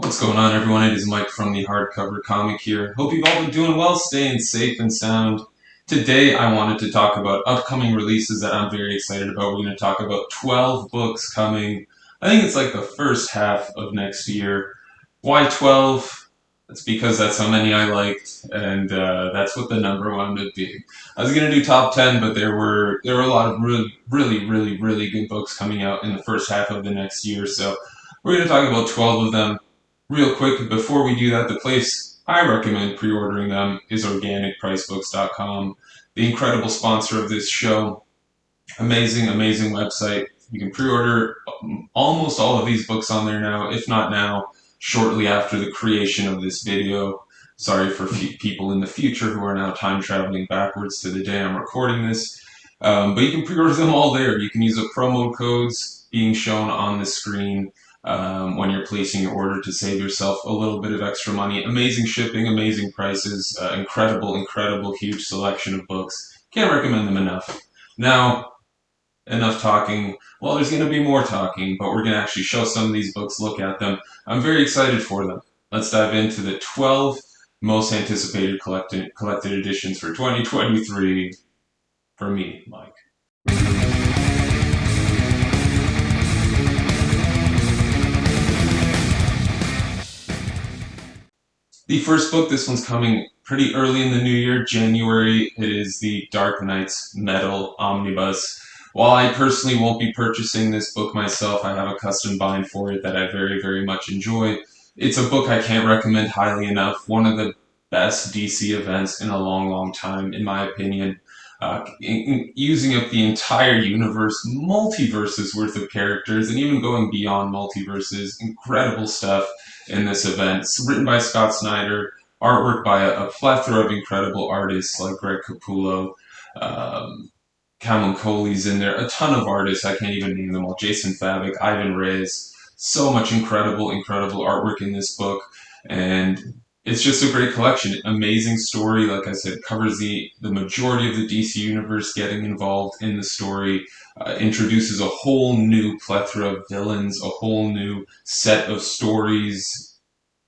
What's going on, everyone? It is Mike from the Hardcover Comic here. Hope you've all been doing well, staying safe and sound. Today, I wanted to talk about upcoming releases that I'm very excited about. We're going to talk about 12 books coming. I think it's like the first half of next year. Why 12? That's because that's how many I liked, and that's what the number wound up being. I was going to do top 10, but there were a lot of really good books coming out in the first half of the next year. So we're going to talk about 12 of them. Real quick, before we do that, the place I recommend pre-ordering them is organicpricebooks.com, the incredible sponsor of this show. Amazing website. You can pre-order almost all of these books on there now, if not now, shortly after the creation of this video. Sorry for people in the future who are now time traveling backwards to the day I'm recording this. But you can pre-order them all there. You can use the promo codes being shown on the screen when you're placing your order to save yourself a little bit of extra money. Amazing shipping, amazing prices, incredible, huge selection of books. Can't recommend them enough. Now, enough talking. Well, there's going to be more talking, but we're going to actually show some of these books, look at them. I'm very excited for them. Let's dive into the 12 most anticipated collected editions for 2023 for me, Mike. The first book, this one's coming pretty early in the new year, January. It is the Dark Knights Metal Omnibus. While I personally won't be purchasing this book myself, I have a custom bind for it that I very much enjoy. It's a book I can't recommend highly enough. One of the best DC events in a long time, in my opinion. Using up the entire universe, multiverses worth of characters, and even going beyond multiverses. Incredible stuff in this event. It's written by Scott Snyder, artwork by a plethora of incredible artists like Greg Capullo, Calvin Coley's in there, a ton of artists, I can't even name them all, Jason Fabik, Ivan Reyes, so much incredible artwork in this book, and it's just a great collection. Amazing story, like I said, covers the majority of the DC universe getting involved in the story, introduces a whole new plethora of villains, a whole new set of stories,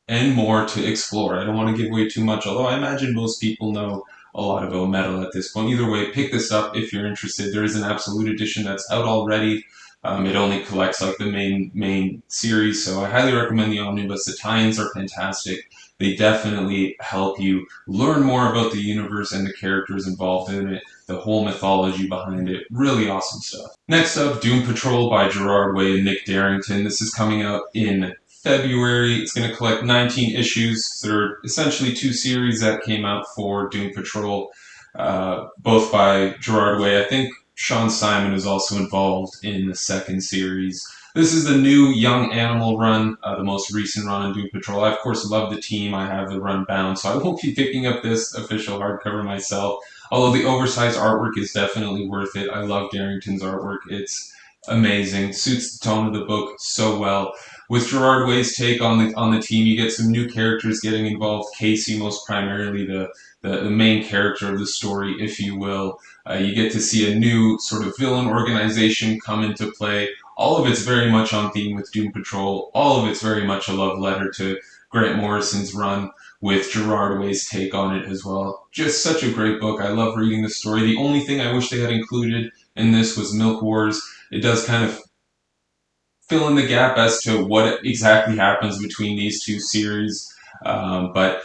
and more to explore. I don't want to give away too much, although I imagine most people know a lot about metal at this point. Either way, pick this up if you're interested. There is an absolute edition that's out already. It only collects like the main series, so I highly recommend the Omnibus. The tie-ins are fantastic. They definitely help you learn more about the universe and the characters involved in it, the whole mythology behind it. Really awesome stuff. Next up, Doom Patrol by Gerard Way and Nick Darrington. This is coming out in February. It's going to collect 19 issues. There are essentially two series that came out for Doom Patrol, both by Gerard Way. I think Sean Simon is also involved in the second series. This is the new Young Animal run, the most recent run on Doom Patrol. I, of course, love the team. I have the run bound, so I won't be picking up this official hardcover myself. Although the oversized artwork is definitely worth it. I love Darrington's artwork. It's amazing. Suits the tone of the book so well. With Gerard Way's take on the team, you get some new characters getting involved. Casey, most primarily the main character of the story, if you will. You get to see a new sort of villain organization come into play. All of it's very much on theme with Doom Patrol. All of it's very much a love letter to Grant Morrison's run, with Gerard Way's take on it as well. Just such a great book. I love reading the story. The only thing I wish they had included in this was Milk Wars. It does kind of fill in the gap as to what exactly happens between these two series, but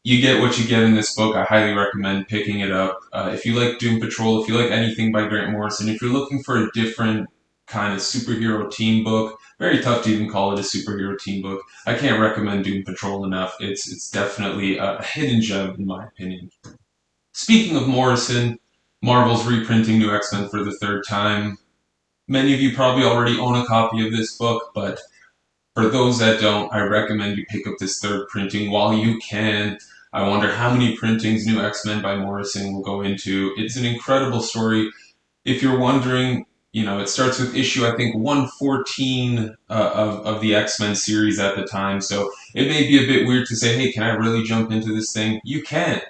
you get what you get in this book. I highly recommend picking it up. If you like Doom Patrol, if you like anything by Grant Morrison, if you're looking for a different kind of superhero team book, very tough to even call it a superhero team book, I can't recommend Doom Patrol enough. It's definitely a hidden gem in my opinion. Speaking of Morrison, Marvel's reprinting New X-Men for the third time. Many of you probably already own a copy of this book, but for those that don't, I recommend you pick up this third printing while you can. I wonder how many printings New X-Men by Morrison will go into. It's an incredible story. If you're wondering, it starts with issue, I think, 114 of the X-Men series at the time, so it may be a bit weird to say, hey, can I really jump into this thing? You can.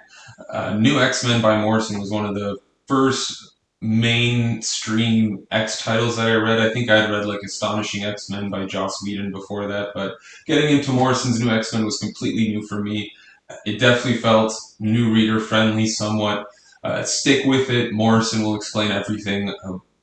New X-Men by Morrison was one of the first mainstream X titles that I read. I think I had read like Astonishing X-Men by Joss Whedon before that, but getting into Morrison's new X-Men was completely new for me. It definitely felt new reader friendly somewhat. Stick with it. Morrison will explain everything,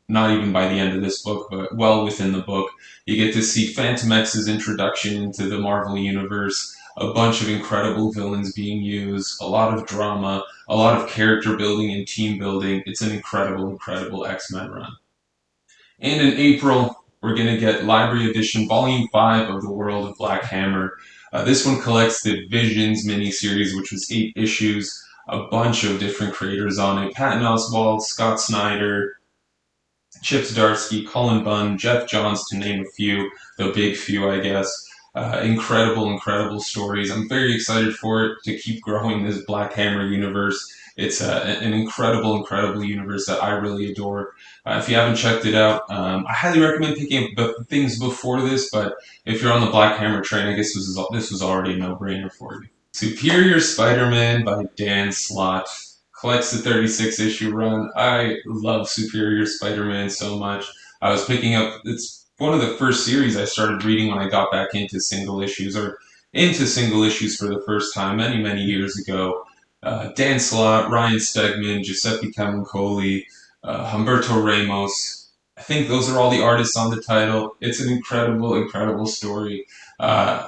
not even by the end of this book, but well within the book. You get to see Phantom X's introduction into the Marvel Universe, a bunch of incredible villains being used, a lot of drama, a lot of character building and team building. It's an incredible, incredible X-Men run. And in April, we're going to get Library Edition Volume 5 of The World of Black Hammer. This one collects the Visions miniseries, which was 8 issues, a bunch of different creators on it. Patton Oswalt, Scott Snyder, Chip Zdarsky, Cullen Bunn, Jeff Johns, to name a few, the big few, I guess. Incredible, incredible stories. I'm very excited for it to keep growing this Black Hammer universe. It's an incredible, incredible universe that I really adore. If you haven't checked it out, I highly recommend picking up things before this. But if you're on the Black Hammer train, I guess this was already a no-brainer for you. Superior Spider-Man by Dan Slott collects the 36 issue run. I love Superior Spider-Man so much. I was picking up, it's one of the first series I started reading when I got back into single issues, or into single issues for the first time many, many years ago. Dan Slott, Ryan Stegman, Giuseppe Camuncoli, Humberto Ramos. I think those are all the artists on the title. It's an incredible, incredible story. Uh,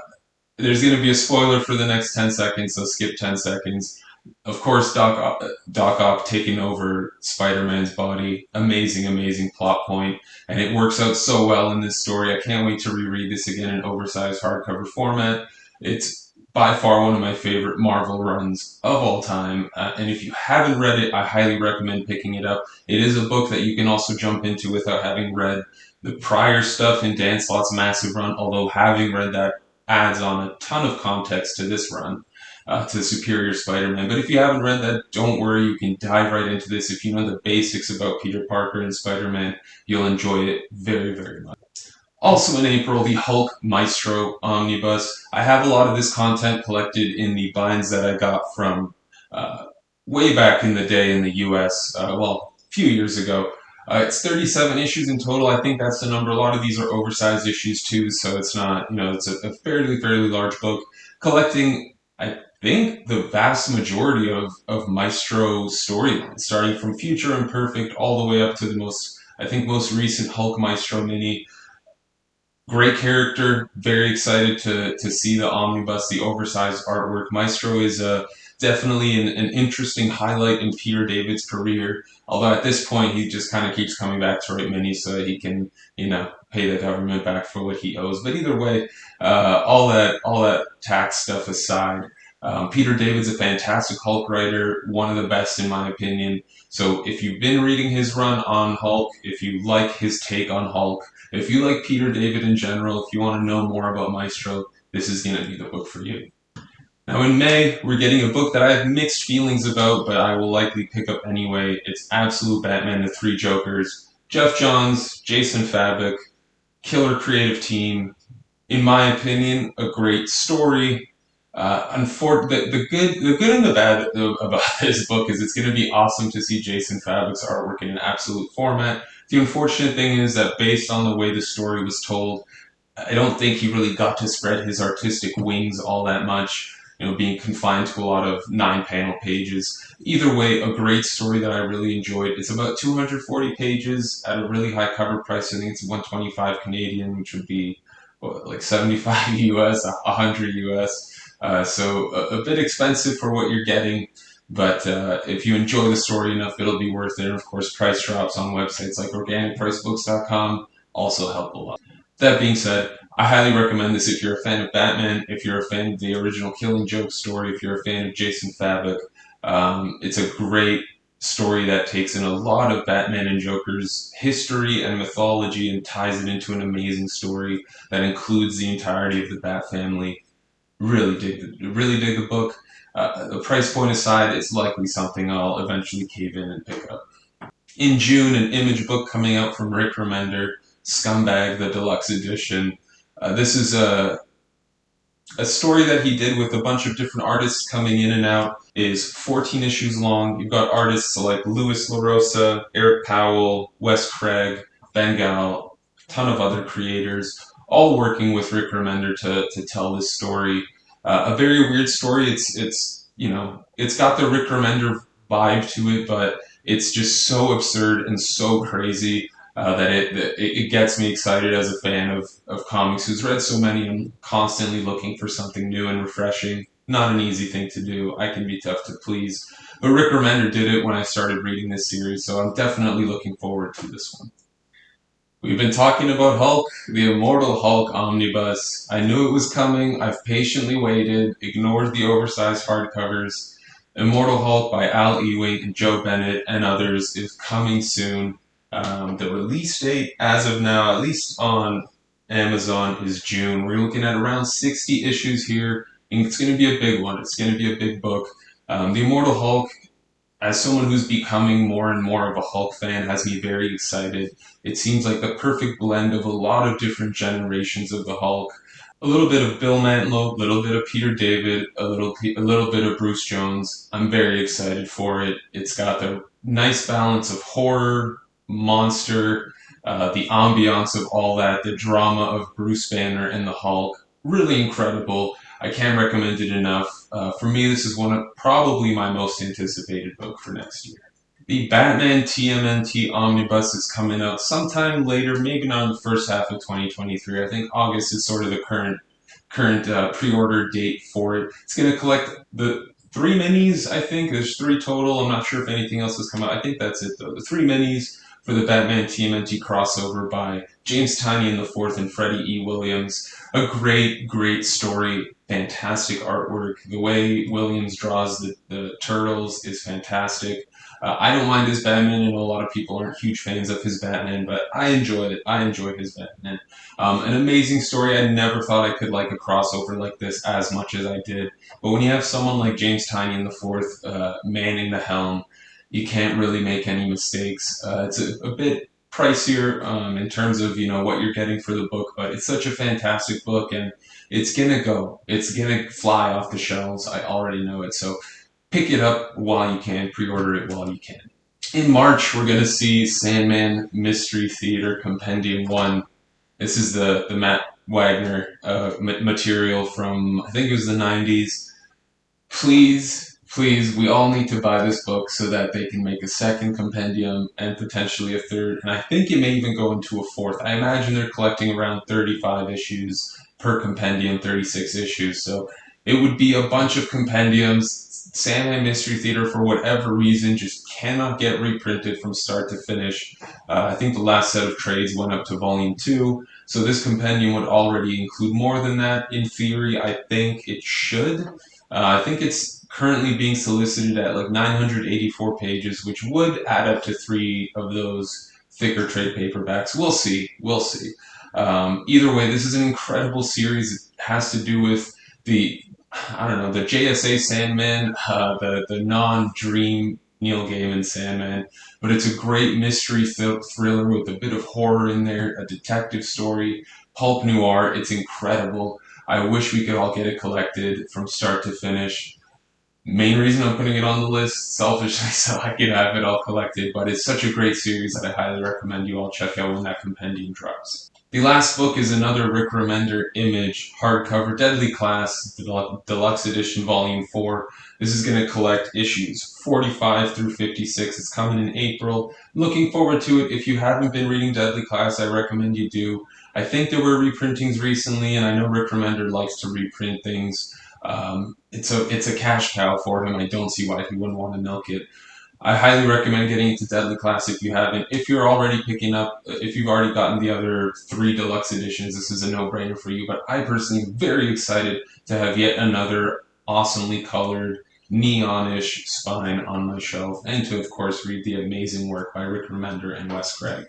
there's going to be a spoiler for the next 10 seconds, so skip 10 seconds. Of course, Doc Ock taking over Spider-Man's body. Amazing, amazing plot point, and it works out so well in this story. I can't wait to reread this again in oversized hardcover format. It's by far one of my favorite Marvel runs of all time, and if you haven't read it, I highly recommend picking it up. It is a book that you can also jump into without having read the prior stuff in Dan Slott's massive run, although having read that adds on a ton of context to this run, to Superior Spider-Man. But if you haven't read that, don't worry, you can dive right into this. If you know the basics about Peter Parker and Spider-Man, you'll enjoy it very, very much. Also in April, the Hulk Maestro Omnibus. I have a lot of this content collected in the binds that I got from uh, way back in the day in the US, well, a few years ago. It's 37 issues in total. I think that's the number. A lot of these are oversized issues too, so it's not, it's a fairly, fairly large book. Collecting, I think, the vast majority of Maestro storylines, starting from Future Imperfect all the way up to the most recent Hulk Maestro mini. Great character. Very excited to see the omnibus, the oversized artwork. Maestro is definitely an interesting highlight in Peter David's career. Although at this point he just kind of keeps coming back to write minis so that he can, pay the government back for what he owes. But either way, all that tax stuff aside, Peter David's a fantastic Hulk writer, one of the best in my opinion. So if you've been reading his run on Hulk, if you like his take on Hulk, if you like Peter David in general, if you want to know more about Maestro, this is going to be the book for you. Now in May, we're getting a book that I have mixed feelings about, but I will likely pick up anyway. It's Absolute Batman, The Three Jokers. Jeff Johns, Jason Fabok, killer creative team. In my opinion, a great story. The good and the bad about this book is it's going to be awesome to see Jason Fabok's artwork in an absolute format. The unfortunate thing is that based on the way the story was told, I don't think he really got to spread his artistic wings all that much, being confined to a lot of 9 panel pages. Either way, a great story that I really enjoyed. It's about 240 pages at a really high cover price. I think it's 125 Canadian, which would be like 75 US, 100 US. So a bit expensive for what you're getting, but if you enjoy the story enough, it'll be worth it. And of course, price drops on websites like organicpricebooks.com also help a lot. That being said, I highly recommend this if you're a fan of Batman, if you're a fan of the original Killing Joke story, if you're a fan of Jason Fabok. It's a great story that takes in a lot of Batman and Joker's history and mythology and ties it into an amazing story that includes the entirety of the Bat family. Really dig the book. The price point aside, it's likely something I'll eventually cave in and pick up. In June, an Image book coming out from Rick Remender, Scumbag, the Deluxe edition. This is A story that he did with a bunch of different artists coming in and out is 14 issues long. You've got artists like Louis LaRosa, Eric Powell, Wes Craig, Bengal, a ton of other creators, all working with Rick Remender to tell this story. A very weird story. It's got the Rick Remender vibe to it, but it's just so absurd and so crazy that it gets me excited as a fan of comics who's read so many and constantly looking for something new and refreshing. Not an easy thing to do. I can be tough to please. But Rick Remender did it when I started reading this series, so I'm definitely looking forward to this one. We've been talking about Hulk, the Immortal Hulk Omnibus. I knew it was coming. I've patiently waited, ignored the oversized hardcovers. Immortal Hulk by Al Ewing and Joe Bennett and others is coming soon. The release date, as of now, at least on Amazon, is June. We're looking at around 60 issues here, and it's going to be a big one. It's going to be a big book. The Immortal Hulk, as someone who's becoming more and more of a Hulk fan, has me very excited. It seems like the perfect blend of a lot of different generations of the Hulk. A little bit of Bill Mantlo, a little bit of Peter David, a little bit of Bruce Jones. I'm very excited for it. It's got the nice balance of horror, monster, the ambiance of all that, the drama of Bruce Banner and the Hulk. Really incredible. I can't recommend it enough. For me, this is one of probably my most anticipated book for next year. The Batman TMNT Omnibus is coming out sometime later, maybe not in the first half of 2023. I think August is sort of the current pre-order date for it. It's going to collect the three minis, I think. There's three total. I'm not sure if anything else has come out. I think that's it, though. The three minis for the Batman TMNT crossover by James Tynion IV and Freddie E. Williams. A great, great story. Fantastic artwork. The way Williams draws the turtles is fantastic. I don't mind his Batman. I know a lot of people aren't huge fans of his Batman, but I enjoy it. I enjoy his Batman. An amazing story. I never thought I could like a crossover like this as much as I did. But when you have someone like James Tynion IV manning the helm, you can't really make any mistakes. It's a bit pricier in terms of what you're getting for the book, but it's such a fantastic book, and it's gonna go. It's gonna fly off the shelves. I already know it. So pick it up while you can. Pre-order it while you can. In March, we're gonna see Sandman Mystery Theater Compendium 1. This is the Matt Wagner material from, I think it was the 90s. Please, please, we all need to buy this book so that they can make a second compendium and potentially a third. And I think it may even go into a fourth. I imagine they're collecting around 35 issues per compendium, 36 issues. So it would be a bunch of compendiums. Sandman Mystery Theater, for whatever reason, just cannot get reprinted from start to finish. I think the last set of trades went up to volume 2. So this compendium would already include more than that. In theory, I think it should. I think it's currently being solicited at like 984 pages, which would add up to 3 of those thicker trade paperbacks. We'll see. We'll see. Either way, this is an incredible series. It has to do with the JSA Sandman, the non-dream Neil Gaiman Sandman, but it's a great mystery thriller with a bit of horror in there, a detective story, pulp noir. It's incredible. I wish we could all get it collected from start to finish. Main reason I'm putting it on the list, selfishly, so I can have it all collected, but it's such a great series that I highly recommend you all check out when that compendium drops. The last book is another Rick Remender Image hardcover, Deadly Class, Deluxe Edition Volume 4. This is going to collect issues 45 through 56. It's coming in April. Looking forward to it. If you haven't been reading Deadly Class, I recommend you do. I think there were reprintings recently, and I know Rick Remender likes to reprint things. It's a cash cow for him. I don't see why he wouldn't want to milk it. I highly recommend getting into Deadly Class if you haven't. If you've already gotten the other 3 deluxe editions, this is a no-brainer for you. But I personally am very excited to have yet another awesomely colored, neonish spine on my shelf, and to, of course, read the amazing work by Rick Remender and Wes Craig.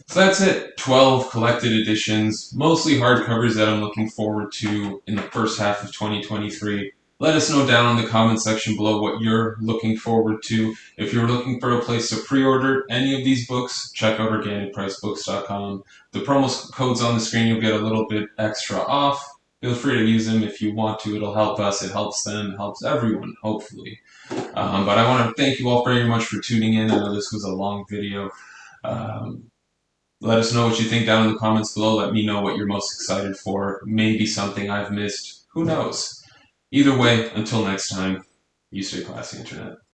So that's it. 12 collected editions, mostly hardcovers that I'm looking forward to in the first half of 2023. Let us know down in the comment section below what you're looking forward to. If you're looking for a place to pre-order any of these books, check out organicpricebooks.com. The promo code's on the screen. You'll get a little bit extra off. feel free to use them if you want to. It'll help us, it helps them, it helps everyone, hopefully. But I want to thank you all very much for tuning in. I know this was a long video. Um, Let us know what you think down in the comments below. Let me know what you're most excited for. Maybe something I've missed. Who knows? Either way, until next time, you stay classy, Internet.